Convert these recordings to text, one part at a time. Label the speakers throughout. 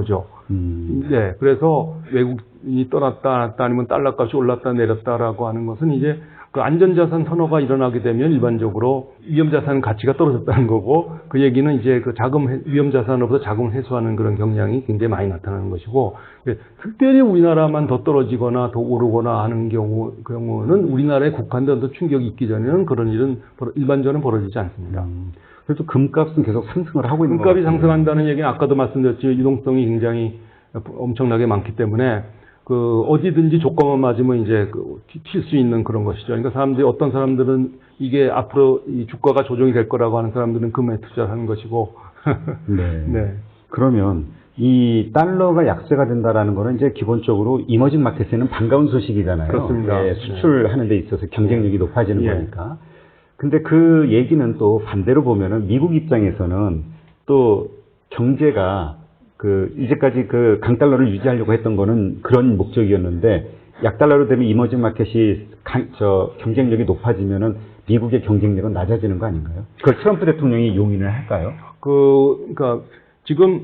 Speaker 1: 거죠. 네, 그래서 외국인이 떠났다 안았다 아니면 달러 값이 올랐다 내렸다라고 하는 것은 이제 그 안전자산 선호가 일어나게 되면 일반적으로 위험자산 가치가 떨어졌다는 거고, 그 얘기는 이제 그 위험자산으로부터 자금을 회수하는 그런 경향이 굉장히 많이 나타나는 것이고, 특별히 우리나라만 더 떨어지거나 더 오르거나 하는 경우는 우리나라에 국한된 어떤 충격이 있기 전에는 그런 일은 일반적으로 벌어지지 않습니다.
Speaker 2: 그래도 금값은 계속 상승을 하고 있는
Speaker 1: 금값이 상승한다는 얘기는 아까도 말씀드렸지만 유동성이 굉장히 엄청나게 많기 때문에 그 어디든지 조건만 맞으면 이제 튈 수 있는 그런 것이죠. 그러니까 어떤 사람들은 이게 앞으로 이 주가가 조정이 될 거라고 하는 사람들은 금에 투자를 하는 것이고.
Speaker 2: 네.
Speaker 1: 네.
Speaker 2: 그러면 이 달러가 약세가 된다라는 거는 이제 기본적으로 이머징 마켓에는 반가운 소식이잖아요.
Speaker 1: 그렇습니다.
Speaker 2: 예, 수출하는 데 있어서 경쟁력이 높아지는
Speaker 1: 예.
Speaker 2: 거니까. 근데 그 얘기는 또 반대로 보면은 미국 입장에서는 또 경제가 이제까지 강달러를 유지하려고 했던 거는 그런 목적이었는데, 약달러로 되면 이머징 마켓이 경쟁력이 높아지면은 미국의 경쟁력은 낮아지는 거 아닌가요? 그걸 트럼프 대통령이 용인을 할까요?
Speaker 1: 그러니까 지금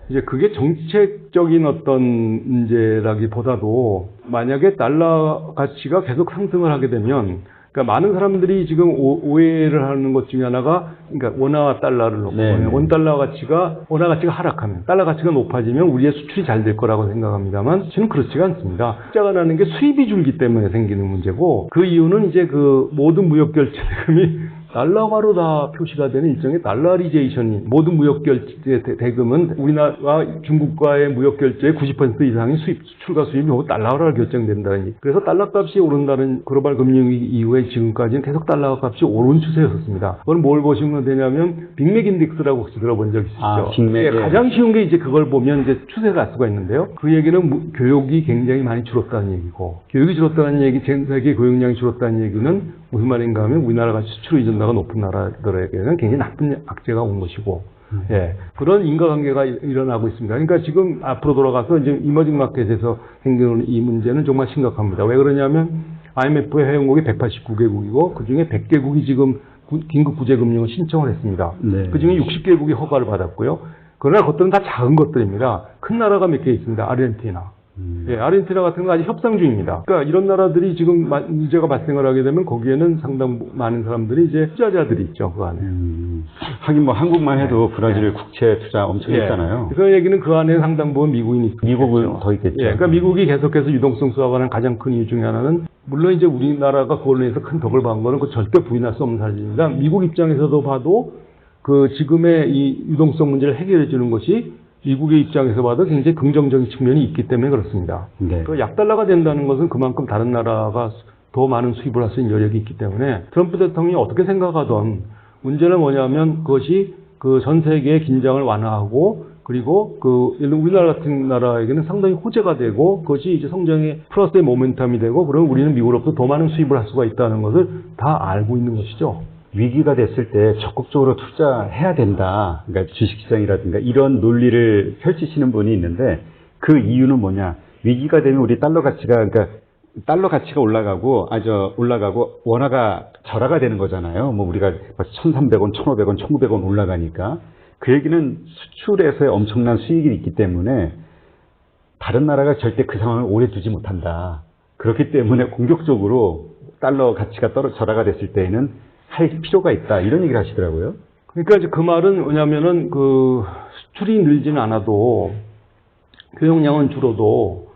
Speaker 1: 이제 그게 정책적인 어떤 문제라기보다도 만약에 달러 가치가 계속 상승을 하게 되면, 그러니까 많은 사람들이 지금 오해를 하는 것 중에 하나가, 그러니까 원화와 달러를 놓고 원화 가치가 하락하면 달러 가치가 높아지면 우리의 수출이 잘 될 거라고 생각합니다만, 저는 그렇지가 않습니다. 숫자가 나는 게 수입이 줄기 때문에 생기는 문제고, 그 이유는 이제 그 모든 무역 결제 대금이 달러화로 다 표시가 되는 일종의 달러리제이션이, 모든 무역 결제 대금은 우리나라와 중국과의 무역 결제의 90% 이상이 수출과 수입이 모두 달러화로 결정된다는 얘기. 그래서 달러 값이 오른다는 글로벌 금융위기 이후에 지금까지는 계속 달러 값이 오른 추세였습니다. 그건 뭘 보시면 되냐면 빅맥 인덱스라고 혹시 들어본 적 있으시죠?
Speaker 2: 빅맥.
Speaker 1: 가장 쉬운 게 이제 그걸 보면 이제 추세가 알 수가 있는데요. 그 얘기는 교육이 굉장히 많이 줄었다는 얘기고, 교육이 줄었다는 얘기, 전 세계 교육량이 줄었다는 얘기는 무슨 말인가 하면 우리나라 같이 수출 의존도가 높은 나라들에게는 굉장히 나쁜 악재가 온 것이고, 예, 그런 인과관계가 일어나고 있습니다. 그러니까 지금 앞으로 돌아가서 이제 이머징 마켓에서 생기는 이 문제는 정말 심각합니다. 왜 그러냐면 IMF의 회원국이 189개국이고 그 중에 100개국이 지금 긴급 구제 금융을 신청을 했습니다.
Speaker 2: 네.
Speaker 1: 그 중에 60개국이 허가를 받았고요. 그러나 그것들은 다 작은 것들입니다. 큰 나라가 몇 개 있습니다. 아르헨티나. 예, 아르헨티나 같은 건 아직 협상 중입니다. 그러니까 이런 나라들이 지금 문제가 발생을 하게 되면 거기에는 상당 많은 사람들이 이제 투자자들이 있죠, 그 안에.
Speaker 2: 하긴 뭐 한국만 해도 브라질 국채 투자 엄청 했잖아요.
Speaker 1: 그 얘기는 그 안에 상당 부분 미국인이 있겠죠.
Speaker 2: 미국은 더 있겠죠.
Speaker 1: 예, 그러니까 미국이 계속해서 유동성 수합하는 가장 큰 이유 중에 하나는, 물론 이제 우리나라가 그걸로 해서 큰 덕을 받은 거는 그 절대 부인할 수 없는 사실입니다. 미국 입장에서도 봐도 그 지금의 이 유동성 문제를 해결해 주는 것이 미국의 입장에서 봐도 굉장히 긍정적인 측면이 있기 때문에 그렇습니다.
Speaker 2: 네.
Speaker 1: 그 약달러가 된다는 것은 그만큼 다른 나라가 더 많은 수입을 할 수 있는 여력이 있기 때문에 트럼프 대통령이 어떻게 생각하던 문제는 뭐냐면 그것이 그 전 세계의 긴장을 완화하고, 그리고 우리나라 같은 나라에게는 상당히 호재가 되고 그것이 이제 성장의 플러스의 모멘텀이 되고, 그러면 우리는 미국으로부터 더 많은 수입을 할 수가 있다는 것을 다 알고 있는 것이죠.
Speaker 2: 위기가 됐을 때 적극적으로 투자해야 된다. 그러니까 주식시장이라든가 이런 논리를 펼치시는 분이 있는데, 그 이유는 뭐냐? 위기가 되면 우리 달러 가치가 올라가고 원화가 절하가 되는 거잖아요. 뭐 우리가 1,300원, 1,500원, 1,900원 올라가니까. 그 얘기는 수출에서의 엄청난 수익이 있기 때문에 다른 나라가 절대 그 상황을 오래 두지 못한다. 그렇기 때문에 공격적으로 달러 가치가 절하가 됐을 때에는 할 필요가 있다, 이런 얘기를 하시더라고요.
Speaker 1: 그러니까 이제 그 말은 뭐냐면은 수출이 늘지는 않아도 교역량은 줄어도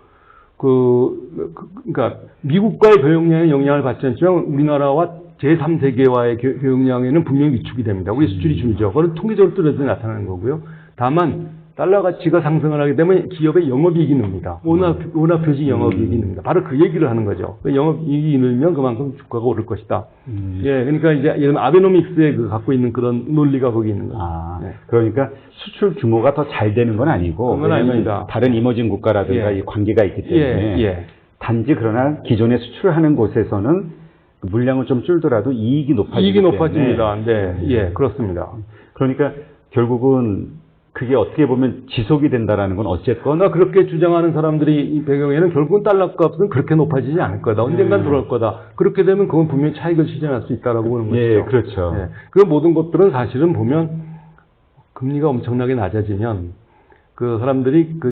Speaker 1: 그러니까 미국과의 교역량에 영향을 받지 않지만 우리나라와 제3세계와의 교역량에는 분명히 위축이 됩니다. 우리 수출이 줄죠. 그건 통계적으로 뚜렷이 나타나는 거고요. 다만 달러 가치가 상승을 하게 되면 기업의 영업이익이 늡니다. 원화 표시 영업이익이 늡니다. 바로 그 얘기를 하는 거죠. 영업이익이 늘면 그만큼 주가가 오를 것이다. 예, 그러니까 이제 이런 아베노믹스에 갖고 있는 그런 논리가 거기 있는 거죠.
Speaker 2: 네. 그러니까 수출 규모가 더 잘 되는 건 아니고,
Speaker 1: 그건 아닙니다.
Speaker 2: 다른 이머징 국가라든가 이 관계가 있기 때문에 단지 그러나 기존에 수출하는 곳에서는 물량은 좀 줄더라도 이익이
Speaker 1: 높아집니다. 네, 예, 그렇습니다.
Speaker 2: 그러니까 결국은 그게 어떻게 보면 지속이 된다라는 건 어쨌거나
Speaker 1: 그렇게 주장하는 사람들이 이 배경에는 결국은 달러 값은 그렇게 높아지지 않을 거다. 언젠간 들어올 거다. 그렇게 되면 그건 분명히 차익을 실현할 수 있다라고 보는 것이죠.
Speaker 2: 예, 그렇죠.
Speaker 1: 예. 그 모든 것들은 사실은 보면 금리가 엄청나게 낮아지면 그 사람들이 그